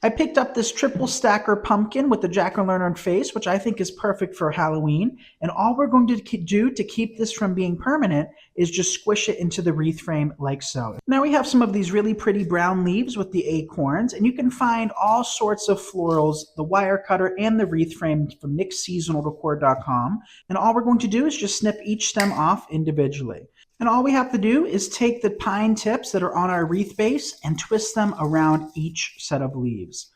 I picked up this triple stacker pumpkin with the jack-o'-lantern face, which I think is perfect for Halloween. And all we're going to do to keep this from being permanent is just squish it into the wreath frame like so. Now we have some of these really pretty brown leaves with the acorns, and you can find all sorts of florals, the wire cutter and the wreath frame from nickseasonaldecor.com. And all we're going to do is just snip each stem off individually. And all we have to do is take the pine tips that are on our wreath base and twist them around each set of leaves.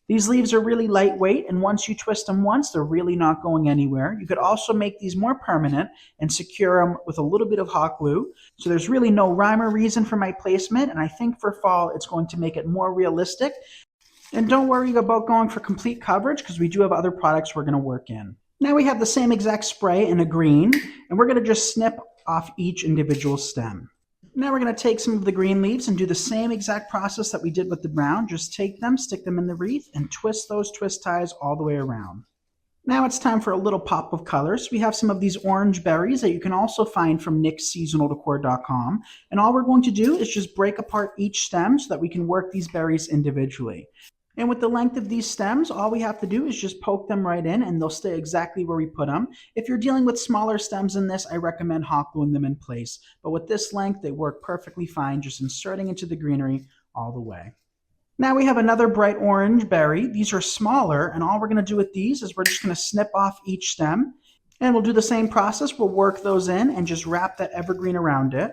These leaves are really lightweight, and once you twist them once, they're really not going anywhere. You could also make these more permanent and secure them with a little bit of hot glue. So there's really no rhyme or reason for my placement, and I think for fall it's going to make it more realistic. And don't worry about going for complete coverage because we do have other products we're going to work in. Now we have the same exact spray in a green, and we're going to just snip off each individual stem. Now we're going to take some of the green leaves and do the same exact process that we did with the brown. Just take them, stick them in the wreath, and twist those twist ties all the way around. Now it's time for a little pop of colors. We have some of these orange berries that you can also find from nickseasonaldecor.com. And all we're going to do is just break apart each stem so that we can work these berries individually. And with the length of these stems, all we have to do is just poke them right in and they'll stay exactly where we put them. If you're dealing with smaller stems in this, I recommend hot gluing them in place. But with this length, they work perfectly fine, just inserting into the greenery all the way. Now we have another bright orange berry. These are smaller, and all we're going to do with these is we're just going to snip off each stem. And we'll do the same process. We'll work those in and just wrap that evergreen around it.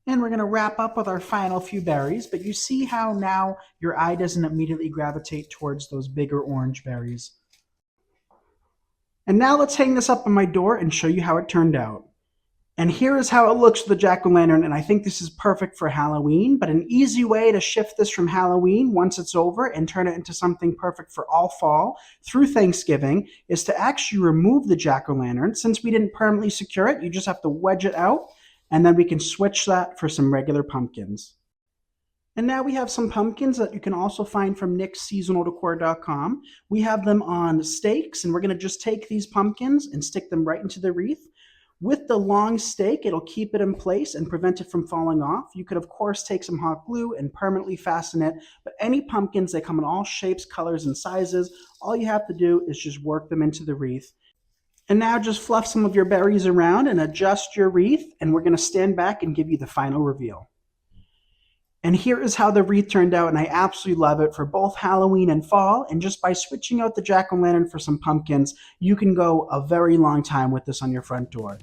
And we're going to wrap up with our final few berries, but you see how now your eye doesn't immediately gravitate towards those bigger orange berries. And now let's hang this up on my door and show you how it turned out. And here is how it looks with the jack-o'-lantern, and I think this is perfect for Halloween, but an easy way to shift this from Halloween once it's over and turn it into something perfect for all fall through Thanksgiving is to actually remove the jack-o'-lantern. Since we didn't permanently secure it, you just have to wedge it out, and then we can switch that for some regular pumpkins. And now we have some pumpkins that you can also find from nickseasonaldecor.com. We have them on stakes, and we're going to just take these pumpkins and stick them right into the wreath. With the long stake, it'll keep it in place and prevent it from falling off. You could, of course, take some hot glue and permanently fasten it, but any pumpkins, they come in all shapes, colors, and sizes. All you have to do is just work them into the wreath. And now just fluff some of your berries around and adjust your wreath, and we're going to stand back and give you the final reveal. And here is how the wreath turned out, and I absolutely love it for both Halloween and fall. And just by switching out the jack-o'-lantern for some pumpkins, you can go a very long time with this on your front door.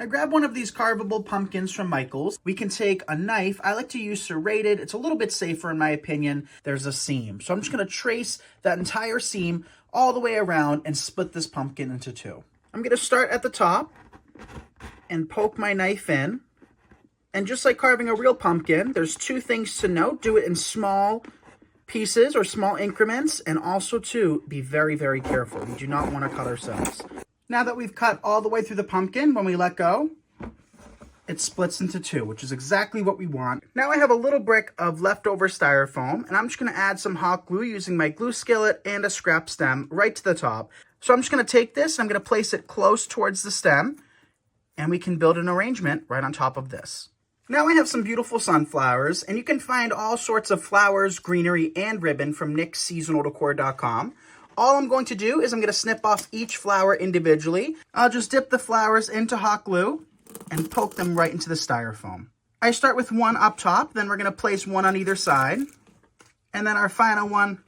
I grabbed one of these carvable pumpkins from Michael's. We can take a knife. I like to use serrated. It's a little bit safer in my opinion. There's a seam. So I'm just going to trace that entire seam all the way around and split this pumpkin into two. I'm going to start at the top and poke my knife in. And just like carving a real pumpkin, there's two things to note. Do it in small pieces or small increments, and also to be very, very careful. We do not want to cut ourselves. Now that we've cut all the way through the pumpkin, when we let go, it splits into two, which is exactly what we want. Now I have a little brick of leftover styrofoam, and I'm just going to add some hot glue using my glue skillet and a scrap stem right to the top. So I'm just going to take this, and I'm going to place it close towards the stem, and we can build an arrangement right on top of this. Now I have some beautiful sunflowers, and you can find all sorts of flowers, greenery, and ribbon from nickseasonaldecor.com. All I'm going to do is I'm going to snip off each flower individually. I'll just dip the flowers into hot glue and poke them right into the styrofoam. I start with one up top, then we're going to place one on either side, and then our final one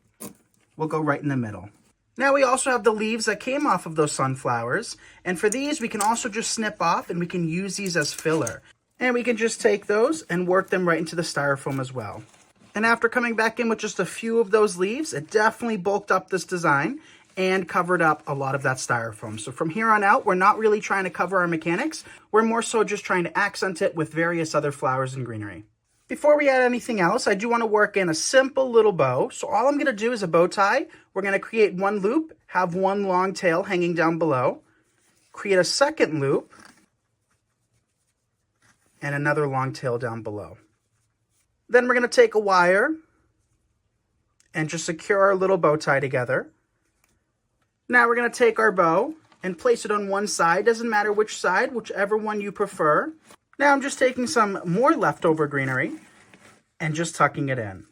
will go right in the middle. Now we also have the leaves that came off of those sunflowers. And for these, we can also just snip off and we can use these as filler. And we can just take those and work them right into the styrofoam as well. And after coming back in with just a few of those leaves, it definitely bulked up this design and covered up a lot of that styrofoam. So from here on out, we're not really trying to cover our mechanics. We're more so just trying to accent it with various other flowers and greenery. Before we add anything else, I do want to work in a simple little bow. So all I'm going to do is a bow tie. We're going to create one loop, have one long tail hanging down below, create a second loop, and another long tail down below. Then we're going to take a wire and just secure our little bow tie together. Now we're going to take our bow and place it on one side. Doesn't matter which side, whichever one you prefer. Now I'm just taking some more leftover greenery and just tucking it in.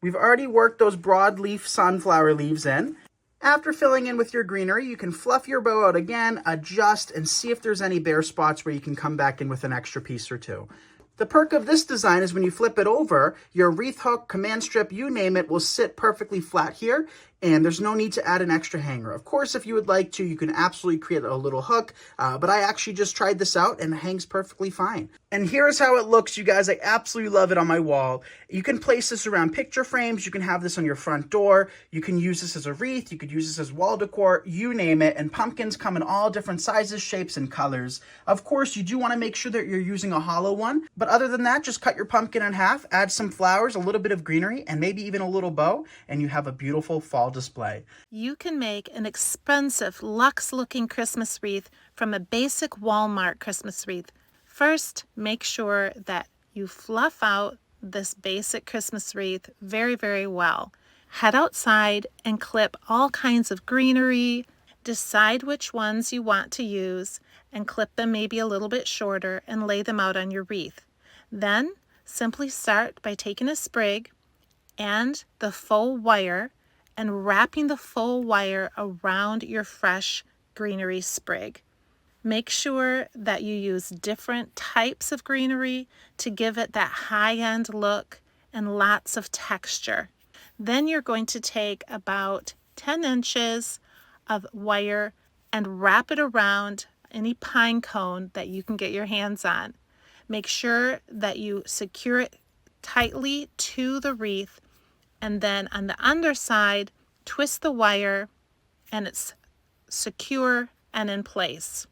We've already worked those broadleaf sunflower leaves in. After filling in with your greenery, you can fluff your bow out again, adjust, and see if there's any bare spots where you can come back in with an extra piece or two. The perk of this design is when you flip it over, your wreath hook, command strip, you name it, will sit perfectly flat here, and there's no need to add an extra hanger. Of course, if you would like to, you can absolutely create a little hook, but I actually just tried this out and it hangs perfectly fine. And here's how it looks, you guys. I absolutely love it on my wall. You can place this around picture frames. You can have this on your front door. You can use this as a wreath. You could use this as wall decor, you name it. And pumpkins come in all different sizes, shapes, and colors. Of course, you do want to make sure that you're using a hollow one. But other than that, just cut your pumpkin in half, add some flowers, a little bit of greenery, and maybe even a little bow, and you have a beautiful fall display. You can make an expensive, luxe-looking Christmas wreath from a basic Walmart Christmas wreath. First, make sure that you fluff out this basic Christmas wreath very, very well. Head outside and clip all kinds of greenery. Decide which ones you want to use and clip them maybe a little bit shorter and lay them out on your wreath. Then, simply start by taking a sprig and the faux wire and wrapping the faux wire around your fresh greenery sprig. Make sure that you use different types of greenery to give it that high-end look and lots of texture. Then you're going to take about 10 inches of wire and wrap it around any pine cone that you can get your hands on. Make sure that you secure it tightly to the wreath, and then on the underside, twist the wire and it's secure and in place.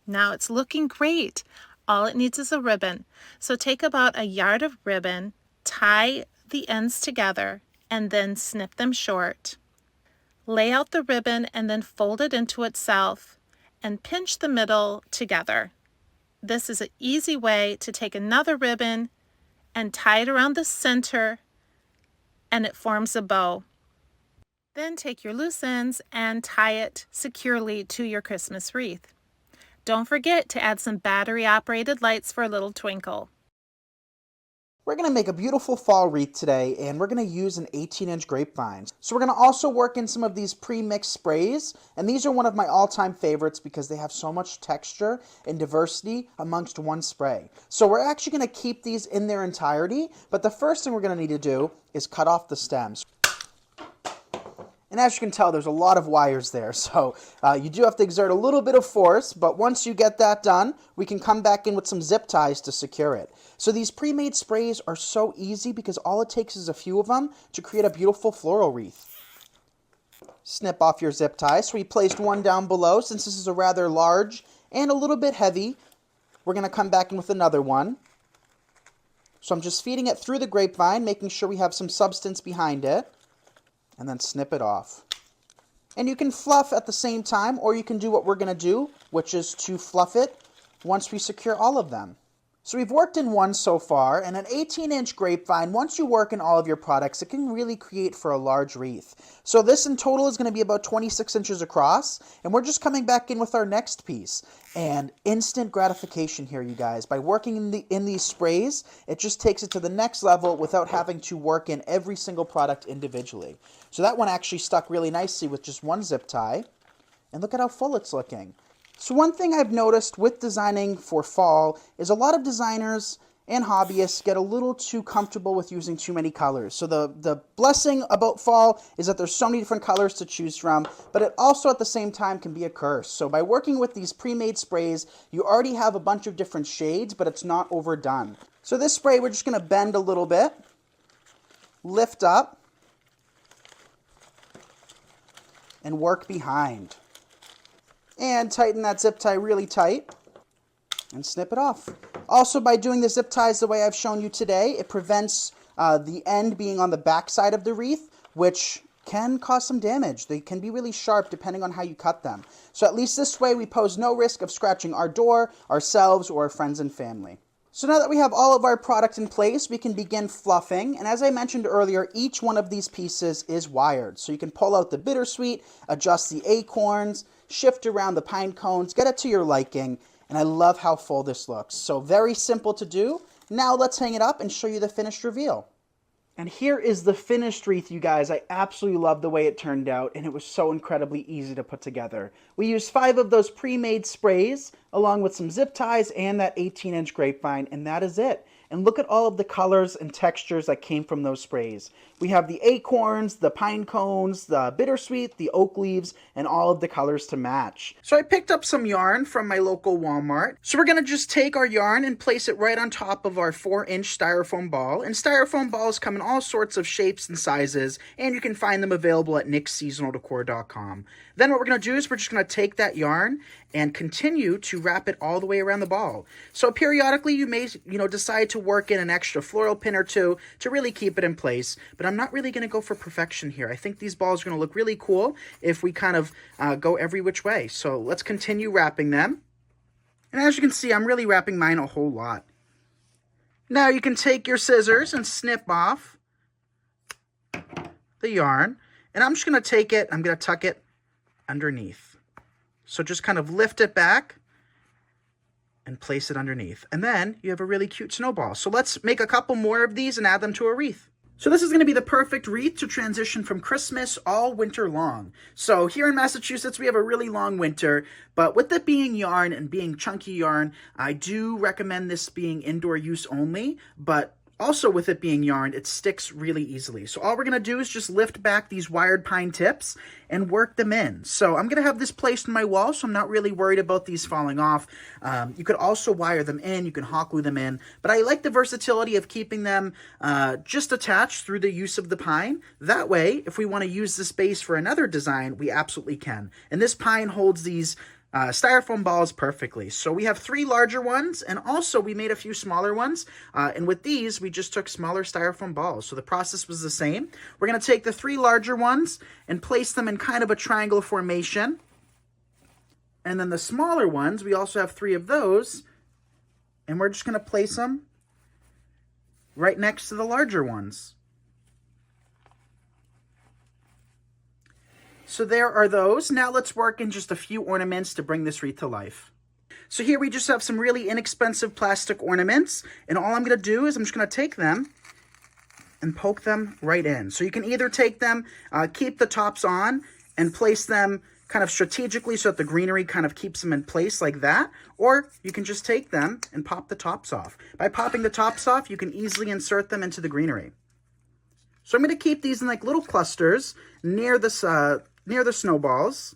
Now it's looking great. All it needs is a ribbon. So take about a yard of ribbon, tie the ends together, and then snip them short. Lay out the ribbon and then fold it into itself and pinch the middle together. This is an easy way to take another ribbon and tie it around the center, and it forms a bow. Then take your loose ends and tie it securely to your Christmas wreath. Don't forget to add some battery-operated lights for a little twinkle. We're going to make a beautiful fall wreath today, and we're going to use an 18-inch grapevine. So we're going to also work in some of these pre-mixed sprays, and these are one of my all-time favorites because they have so much texture and diversity amongst one spray. So we're actually going to keep these in their entirety, but the first thing we're going to need to do is cut off the stems. And as you can tell, there's a lot of wires there, so you do have to exert a little bit of force, but once you get that done, we can come back in with some zip ties to secure it. So these pre-made sprays are so easy because all it takes is a few of them to create a beautiful floral wreath. Snip off your zip tie. So we placed one down below. Since this is a rather large and a little bit heavy, we're going to come back in with another one. So I'm just feeding it through the grapevine, making sure we have some substance behind it. And then snip it off. And you can fluff at the same time, or you can do what we're going to do, which is to fluff it once we secure all of them. So we've worked in one so far, and an 18-inch grapevine, once you work in all of your products, it can really create for a large wreath. So this in total is going to be about 26 inches across, and we're just coming back in with our next piece. And instant gratification here, you guys. By working in these sprays, it just takes it to the next level without having to work in every single product individually. So that one actually stuck really nicely with just one zip tie. And look at how full it's looking. So one thing I've noticed with designing for fall is a lot of designers and hobbyists get a little too comfortable with using too many colors. So the blessing about fall is that there's so many different colors to choose from, but it also at the same time can be a curse. So by working with these pre-made sprays, you already have a bunch of different shades, but it's not overdone. So this spray, we're just going to bend a little bit, lift up, and work behind. And tighten that zip tie really tight and snip it off. Also, by doing the zip ties the way I've shown you today, it prevents the end being on the back side of the wreath, which can cause some damage. They can be really sharp depending on how you cut them. So at least this way we pose no risk of scratching our door, ourselves, or our friends and family. So now that we have all of our product in place, we can begin fluffing. And as I mentioned earlier, each one of these pieces is wired. So you can pull out the bittersweet, adjust the acorns, shift around the pine cones, get it to your liking. And I love how full this looks. So very simple to do. Now let's hang it up and show you the finished reveal. And here is the finished wreath, you guys. I absolutely love the way it turned out, and it was so incredibly easy to put together. We used 5 of those pre-made sprays, along with some zip ties and that 18-inch grapevine, and that is it. And look at all of the colors and textures that came from those sprays. We have the acorns, the pine cones, the bittersweet, the oak leaves, and all of the colors to match. So I picked up some yarn from my local Walmart. So we're going to just take our yarn and place it right on top of our 4-inch styrofoam ball. And styrofoam balls come in all sorts of shapes and sizes, and you can find them available at nicksseasonaldecor.com. Then what we're going to do is we're just going to take that yarn and continue to wrap it all the way around the ball. So periodically you may, decide to work in an extra floral pin or two to really keep it in place, but I'm not really going to go for perfection here. I think these balls are going to look really cool if we kind of go every which way. So let's continue wrapping them. And as you can see, I'm really wrapping mine a whole lot. Now you can take your scissors and snip off the yarn, and I'm just going to take it, I'm going to tuck it underneath. So just kind of lift it back and place it underneath. And then you have a really cute snowball. So let's make a couple more of these and add them to a wreath. So this is going to be the perfect wreath to transition from Christmas all winter long. So here in Massachusetts, we have a really long winter, but with it being yarn and being chunky yarn, I do recommend this being indoor use only, but also with it being yarn, it sticks really easily. So all we're going to do is just lift back these wired pine tips and work them in. So I'm going to have this placed on my wall, so I'm not really worried about these falling off. You could also wire them in, you can hot glue them in, but I like the versatility of keeping them just attached through the use of the pine. That way, if we want to use the space for another design, we absolutely can. And this pine holds these styrofoam balls perfectly. So we have 3 larger ones, and also we made a few smaller ones, and with these we just took smaller styrofoam balls. So the process was the same. We're going to take the 3 larger ones and place them in kind of a triangle formation, and then the smaller ones, we also have 3 of those, and we're just going to place them right next to the larger ones. So there are those. Now let's work in just a few ornaments to bring this wreath to life. So here we just have some really inexpensive plastic ornaments, and all I'm going to do is I'm just going to take them and poke them right in. So you can either take them, keep the tops on, and place them kind of strategically so that the greenery kind of keeps them in place like that, or you can just take them and pop the tops off. By popping the tops off, you can easily insert them into the greenery. So I'm going to keep these in like little clusters near the snowballs.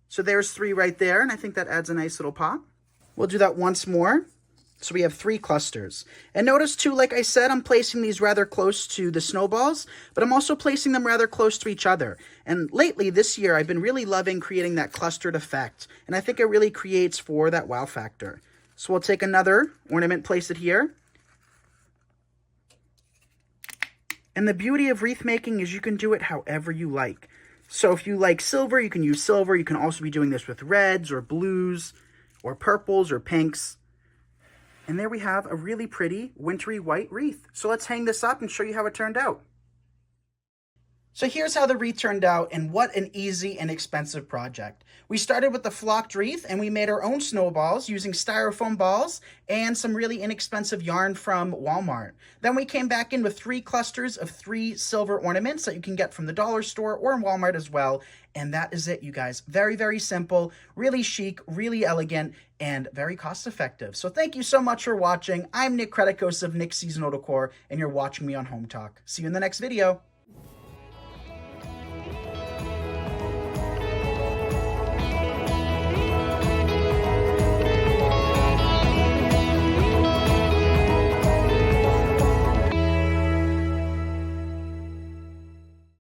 So there's 3 right there, and I think that adds a nice little pop. We'll do that once more. So we have 3 clusters. And notice too, like I said, I'm placing these rather close to the snowballs, but I'm also placing them rather close to each other. And lately, this year, I've been really loving creating that clustered effect, and I think it really creates for that wow factor. So we'll take another ornament, place it here. And the beauty of wreath making is you can do it however you like. So if you like silver, you can use silver. You can also be doing this with reds or blues or purples or pinks. And there we have a really pretty wintry white wreath. So let's hang this up and show you how it turned out. So here's how the wreath turned out, and what an easy and expensive project. We started with the flocked wreath, and we made our own snowballs using styrofoam balls and some really inexpensive yarn from Walmart. Then we came back in with 3 clusters of 3 silver ornaments that you can get from the dollar store or in Walmart as well. And that is it, you guys. Very, very simple, really chic, really elegant, and very cost effective. So thank you so much for watching. I'm Nick Kretikos of Nick's Seasonal Decor, and you're watching me on Hometalk. See you in the next video.